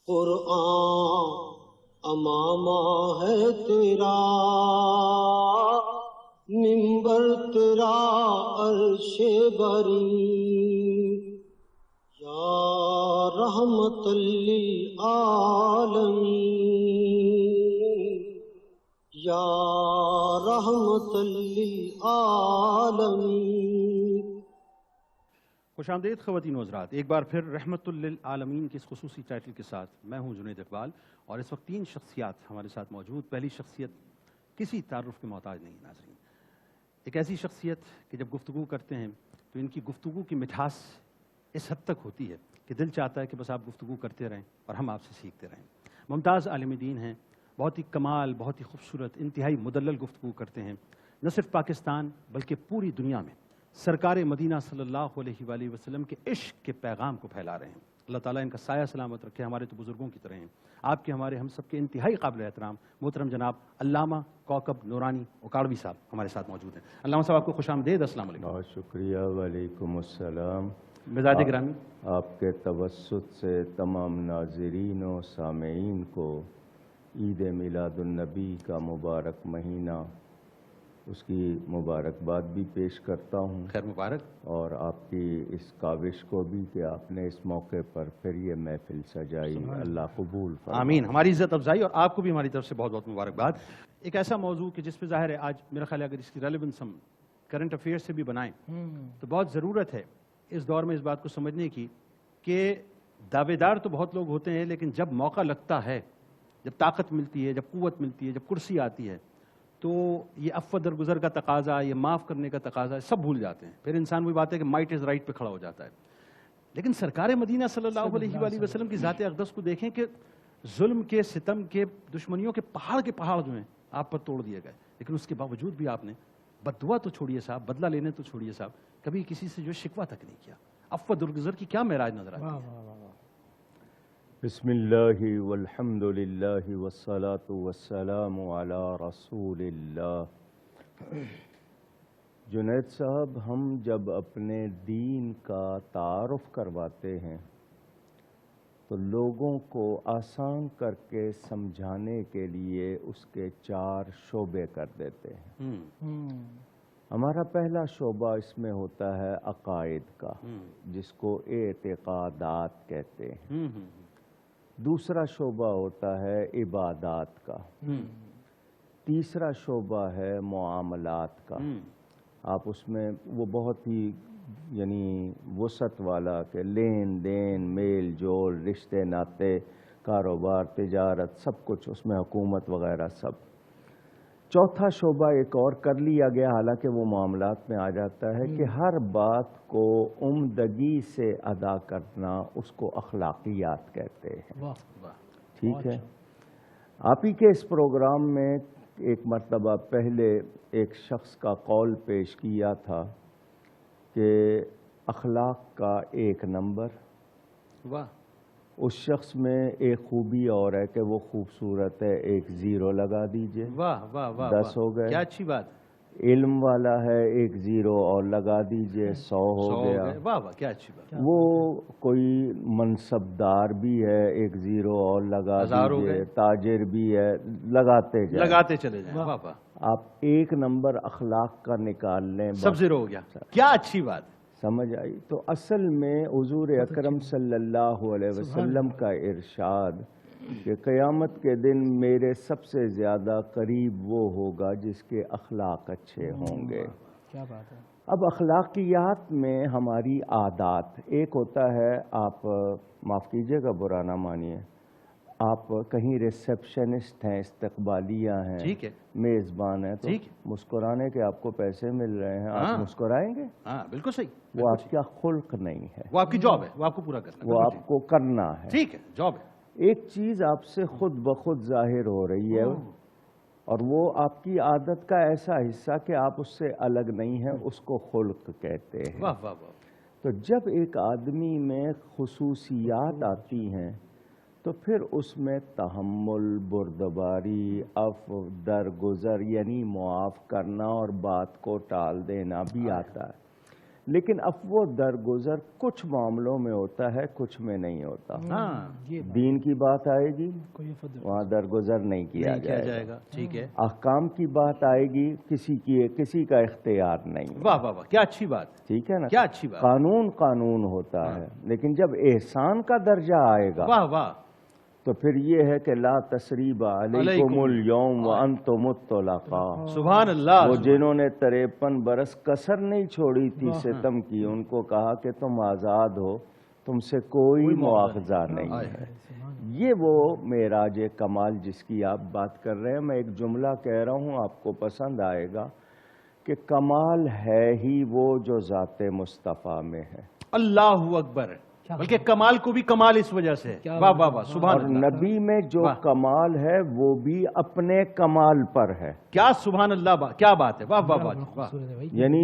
قرآن امامہ ہے تیرا، منبر تیرا عرش بری، یا رحمت للعالمین، یا رحمت للعالمین۔ خوش آمدید خواتین و حضرات، ایک بار پھر رحمت للعالمین کی اس خصوصی ٹائٹل کے ساتھ میں ہوں جنید اقبال، اور اس وقت 3 شخصیات ہمارے ساتھ موجود۔ پہلی شخصیت کسی تعارف کے محتاج نہیں ناظرین، ایک ایسی شخصیت کہ جب گفتگو کرتے ہیں تو ان کی گفتگو کی مٹھاس اس حد تک ہوتی ہے کہ دل چاہتا ہے کہ بس آپ گفتگو کرتے رہیں اور ہم آپ سے سیکھتے رہیں۔ ممتاز عالم دین ہیں، بہت ہی کمال، بہت ہی خوبصورت، انتہائی مدلل گفتگو کرتے ہیں، نہ صرف پاکستان بلکہ پوری دنیا میں سرکار مدینہ صلی اللہ علیہ وآلہ وسلم کے عشق کے پیغام کو پھیلا رہے ہیں۔ اللہ تعالیٰ ان کا سایہ سلامت رکھے، ہمارے تو بزرگوں کی طرح ہیں، آپ کے ہمارے ہم سب کے انتہائی قابل احترام محترم جناب علامہ کوکب نورانی اکاڑوی صاحب ہمارے ساتھ موجود ہیں۔ علامہ صاحب آپ کو خوش آمدید، السلام علیکم۔ بہت شکریہ، وعلیکم السلام۔ مزاج گرامی، آپ کے توسط سے تمام ناظرین و سامعین کو عید میلاد النبی کا مبارک مہینہ، اس کی مبارکباد بھی پیش کرتا ہوں، خیر مبارک، اور آپ کی اس کاوش کو بھی کہ آپ نے اس موقع پر پھر یہ محفل سجائی، اللہ قبول فرمائے۔ آمین۔ ہماری عزت افزائی اور آپ کو بھی ہماری طرف سے بہت بہت مبارکباد۔ ایک ایسا موضوع کہ جس پہ ظاہر ہے آج میرا خیال ہے اگر اس کی ریلیونس ہم کرنٹ افیئر سے بھی بنائیں تو بہت ضرورت ہے اس دور میں اس بات کو سمجھنے کی کہ دعوے دار تو بہت لوگ ہوتے ہیں، لیکن جب موقع لگتا ہے، جب طاقت ملتی ہے، جب قوت ملتی ہے، جب کرسی آتی ہے، تو یہ عفو درگزر کا تقاضا، یہ معاف کرنے کا تقاضا، سب بھول جاتے ہیں۔ پھر انسان وہی بات ہے کہ مائٹ از رائٹ پہ کھڑا ہو جاتا ہے۔ لیکن سرکار مدینہ صلی اللہ علیہ وآلہ وسلم کی ذات اقدس کو دیکھیں کہ ظلم کے، ستم کے، دشمنیوں کے پہاڑ جو ہیں آپ پر توڑ دیے گئے، لیکن اس کے باوجود بھی آپ نے بد دعا تو چھوڑیے صاحب، بدلہ لینے تو چھوڑیے صاحب، کبھی کسی سے جو شکوہ تک نہیں کیا۔ عفو درگزر کی کیا معراج نظر آتی ہے؟ بسم اللہ والحمد للہ والصلاة والسلام علی رسول اللہ۔ جنید صاحب، ہم جب اپنے دین کا تعارف کرواتے ہیں تو لوگوں کو آسان کر کے سمجھانے کے لیے اس کے 4 شعبے کر دیتے ہیں۔ ہمارا پہلا شعبہ اس میں ہوتا ہے عقائد کا، جس کو اعتقادات کہتے ہیں۔ دوسرا شعبہ ہوتا ہے عبادات کا، تیسرا شعبہ ہے معاملات کا۔ آپ اس میں وہ بہت ہی وسعت والا کہ لین دین، میل جول، رشتے ناطے، کاروبار، تجارت، سب کچھ اس میں، حکومت وغیرہ سب۔ چوتھا شعبہ ایک اور کر لیا گیا، حالانکہ وہ معاملات میں آ جاتا ہے، کہ ہر بات کو عمدگی سے ادا کرنا، اس کو اخلاقیات کہتے ہیں۔ ٹھیک ہے؟ آپ ہی کے اس پروگرام میں ایک مرتبہ پہلے ایک شخص کا قول پیش کیا تھا کہ اخلاق کا 1 نمبر۔ واہ! اس شخص میں ایک خوبی اور ہے کہ وہ خوبصورت ہے، 1 0 لگا دیجئے، واہ واہ واہ، 10 ہو گئے۔ کیا اچھی بات۔ علم والا ہے، 1 0 اور لگا دیجئے، 100 ہو گیا۔ واہ واہ، کیا اچھی بات۔ وہ کوئی منصبدار بھی ہے، 1 0 اور لگا دیجئے، تاجر بھی ہے، لگاتے چلے جائیں۔ واہ واہ، آپ 1 نمبر اخلاق کا نکال لیں، سب 0 ہو گیا، کیا اچھی بات۔ سمجھ آئی؟ تو اصل میں حضور اکرم صلی اللہ علیہ وسلم کا ارشاد کہ قیامت کے دن میرے سب سے زیادہ قریب وہ ہوگا جس کے اخلاق اچھے ہوں گے۔ کیا بات ہے۔ اب اخلاقیات میں ہماری عادات، ایک ہوتا ہے، آپ معاف کیجئے گا، برا نہ مانیے، آپ کہیں ریسیپشنسٹ ہیں، استقبالیہ ہیں، ٹھیک ہے، میزبان ہیں، تو مسکرانے کے آپ کو پیسے مل رہے ہیں، آپ مسکرائیں گے؟ ہاں بالکل صحیح۔ وہ آپ کا خلق نہیں ہے، وہ آپ کی جاب ہے، وہ آپ کو پورا کرنا ہے، وہ آپ کو کرنا ہے۔ ٹھیک ہے، جاب ہے۔ ایک چیز آپ سے خود بخود ظاہر ہو رہی ہے، اور وہ آپ کی عادت کا ایسا حصہ کہ آپ اس سے الگ نہیں ہیں، اس کو خلق کہتے ہیں۔ واہ واہ واہ۔ تو جب ایک آدمی میں خصوصیات آتی ہیں تو پھر اس میں تحمل، بردباری، عفو، درگزر، یعنی معاف کرنا اور بات کو ٹال دینا بھی آتا ہے۔ لیکن اب وہ درگزر کچھ معاملوں میں ہوتا ہے، کچھ میں نہیں ہوتا. دین کی بات آئے گی وہاں درگزر نہیں کیا جائے گا. ٹھیک ہے. احکام کی بات آئے گی کسی کا اختیار نہیں. واہ واہ واہ، کیا اچھی بات. ٹھیک ہے نا. کیا اچھی بات. قانون ہوتا ہے، لیکن جب احسان کا درجہ آئے گا واہ واہ تو پھر یہ ہے کہ لا تثریب علیکم اليوم وانتم الطلقاء. سبحان اللہ. وہ جنہوں نے 53 برس کسر نہیں چھوڑی تھی ستم کی، ان کو کہا کہ تم آزاد ہو، تم سے کوئی مواخذہ نہیں ہے. یہ وہ معراج کمال جس کی آپ بات کر رہے ہیں. میں ایک جملہ کہہ رہا ہوں، آپ کو پسند آئے گا کہ کمال ہے ہی وہ جو ذات مصطفیٰ میں ہے. اللہ اکبر. بلکہ کمال کو بھی کمال اس وجہ سے. واہ واہ واہ، سبحان اور اللہ. نبی میں جو کمال ہے وہ بھی اپنے کمال پر ہے. کیا سبحان اللہ، کیا بات ہے. واہ واہ واہ. یعنی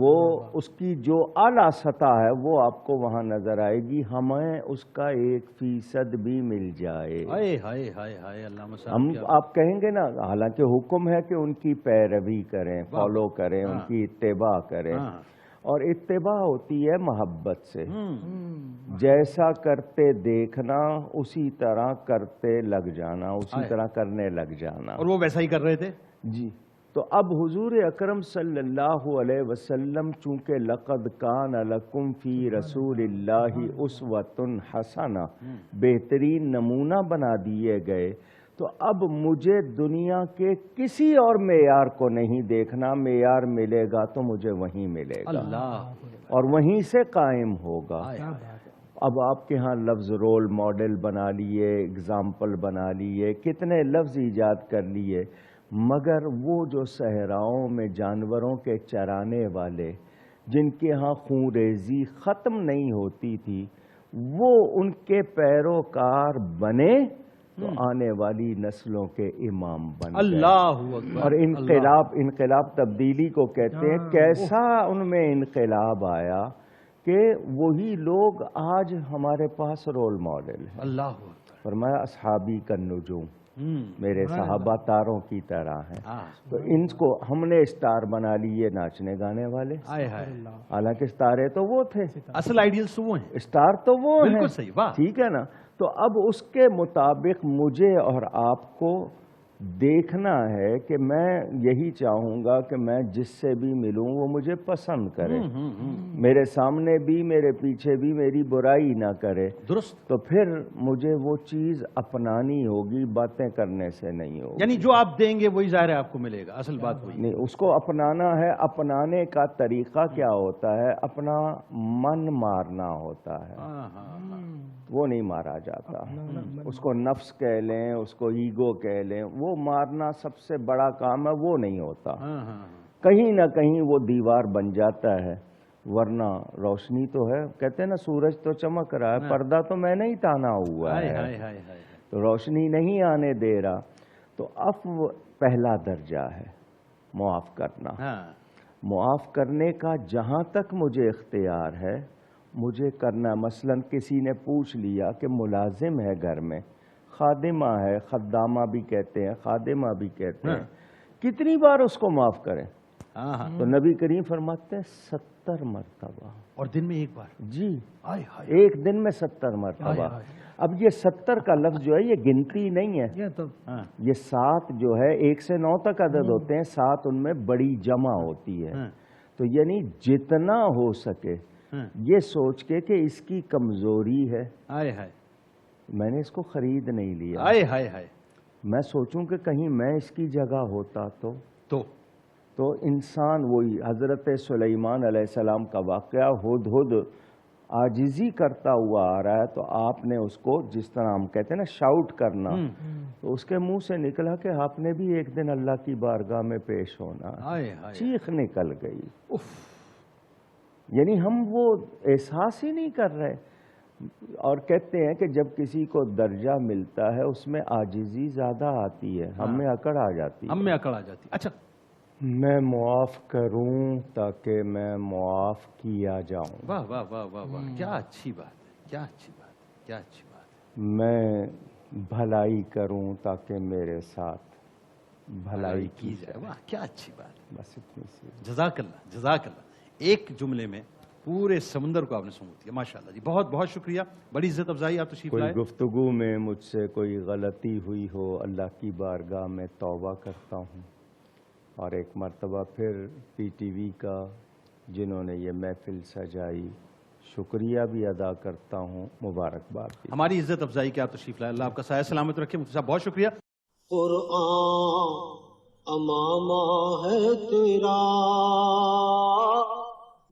وہ اس کی جو اعلیٰ سطح ہے وہ آپ کو وہاں نظر آئے گی. ہمیں اس کا 1% بھی مل جائے. ہائے ہائے ہائے ہائے. اللہ ہم آپ کہیں گے نا، حالانکہ حکم ہے کہ ان کی پیروی کریں، فالو کریں، ان کی اتباع کریں. اور اتباع ہوتی ہے محبت سے. جیسا کرتے دیکھنا اسی طرح کرتے لگ جانا، اسی طرح کرنے لگ جانا. اور وہ ویسا ہی کر رہے تھے. جی. تو اب حضور اکرم صلی اللہ علیہ وسلم چونکہ لقد کان لکم فی رسول اللہ اسوۃ حسنہ، بہترین نمونہ بنا دیے گئے، تو اب مجھے دنیا کے کسی اور معیار کو نہیں دیکھنا. معیار ملے گا تو مجھے وہیں ملے گا اور وہیں سے قائم ہوگا. اب آپ کے ہاں لفظ رول ماڈل بنا لیے، اگزامپل بنا لیے، کتنے لفظ ایجاد کر لیے، مگر وہ جو صحراؤں میں جانوروں کے چرانے والے جن کے ہاں خون ریزی ختم نہیں ہوتی تھی، وہ ان کے پیروکار بنے تو آنے والی نسلوں کے امام بن گئے. اللہ اکبر. اور انقلاب تبدیلی کو کہتے ہیں. کیسا ان میں انقلاب آیا کہ وہی لوگ آج ہمارے پاس رول ماڈل ہیں. اللہ اکبر. فرمایا اصحابی کالنجوم، میرے صحابہ تاروں کی طرح ہیں. تو ان کو ہم نے اسٹار بنا لیے ناچنے گانے والے. حالانکہ اسٹارے تو وہ تھے، اصل آئیڈیلز تو وہ ہیں، اسٹار تو وہ ہیں. بالکل صحیح. واہ. ٹھیک ہے نا. تو اب اس کے مطابق مجھے اور آپ کو دیکھنا ہے کہ میں یہی چاہوں گا کہ میں جس سے بھی ملوں وہ مجھے پسند کرے، میرے سامنے بھی میرے پیچھے بھی میری برائی نہ کرے. درست. تو پھر مجھے وہ چیز اپنانی ہوگی، باتیں کرنے سے نہیں ہوگی. یعنی جو آپ دیں گے وہی ظاہر ہے آپ کو ملے گا. اصل بات وہی نہیں، اس کو اپنانا ہے. اپنانے کا طریقہ کیا ہوتا ہے؟ اپنا من مارنا ہوتا ہے. وہ نہیں مارا جاتا. اس کو نفس کہہ لیں، اس کو ایگو کہہ لیں، وہ مارنا سب سے بڑا کام ہے. وہ نہیں ہوتا. کہیں نہ کہیں وہ دیوار بن جاتا ہے. ورنہ روشنی تو ہے. کہتے ہیں نا سورج تو چمک رہا ہے، پردہ تو میں نہیں تانا ہوا ہے، تو روشنی نہیں آنے دے رہا. تو عفو پہلا درجہ ہے، معاف کرنا. معاف کرنے کا جہاں تک مجھے اختیار ہے مجھے کرنا. مثلا کسی نے پوچھ لیا کہ ملازم ہے گھر میں، خادمہ ہے، خدامہ بھی کہتے ہیں، خادمہ بھی کہتے ہیں، کتنی بار اس کو معاف کریں؟ تو نبی کریم فرماتے ہیں 70 مرتبہ. اور دن میں ایک بار؟ جی، ایک دن میں 70 مرتبہ. اب یہ 70 کا لفظ جو ہے یہ گنتی نہیں ہے. یہ 7 جو ہے 1 سے 9 تک عدد ہوتے ہیں، 7 ان میں بڑی جمع ہوتی ہے. تو یعنی جتنا ہو سکے یہ سوچ کے کہ اس کی کمزوری ہے، میں نے اس کو خرید نہیں لیا، میں سوچوں کہ کہیں میں اس کی جگہ ہوتا تو انسان وہی حضرت سلیمان علیہ السلام کا واقعہ، ہدہد عاجزی کرتا ہوا آ رہا ہے، تو آپ نے اس کو جس طرح ہم کہتے ہیں نا شاؤٹ کرنا، تو اس کے منہ سے نکلا کہ آپ نے بھی ایک دن اللہ کی بارگاہ میں پیش ہونا. چیخ نکل گئی. یعنی ہم وہ احساس ہی نہیں کر رہے. اور کہتے ہیں کہ جب کسی کو درجہ ملتا ہے اس میں عاجزی زیادہ آتی ہے، ہم میں اکڑ آ جاتی ہے. اچھا، میں معاف کروں تاکہ میں معاف کیا جاؤں. واہ واہ واہ واہ واہ، کیا اچھی بات ہے، کیا اچھی بات ہے، کیا اچھی بات ہے. میں بھلائی کروں تاکہ میرے ساتھ بھلائی کی جائے. واہ کیا اچھی بات ہے. بس اتنی سی. جزاک اللہ، جزاک اللہ. ایک جملے میں پورے سمندر کو آپ نے سمجھ دیا. ماشاءاللہ جی، بہت بہت شکریہ، بڑی عزت افزائی، آپ تشریف کوئی لائے. گفتگو میں مجھ سے کوئی غلطی ہوئی ہو اللہ کی بارگاہ میں توبہ کرتا ہوں، اور ایک مرتبہ پھر پی ٹی وی کا جنہوں نے یہ محفل سجائی شکریہ بھی ادا کرتا ہوں، مبارکباد بھی. ہماری عزت افزائی کے آپ تشریف لائے. اللہ آپ کا سایہ سلامت رکھے. مفتی صاحب بہت شکریہ. قرآن امامہ ہے تیرا،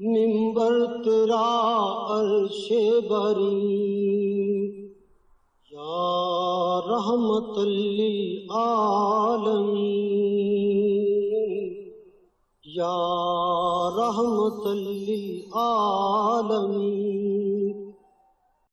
منبر تیرا عرش بری، یا رحمت للعالمین، یا رحمت للعالمین.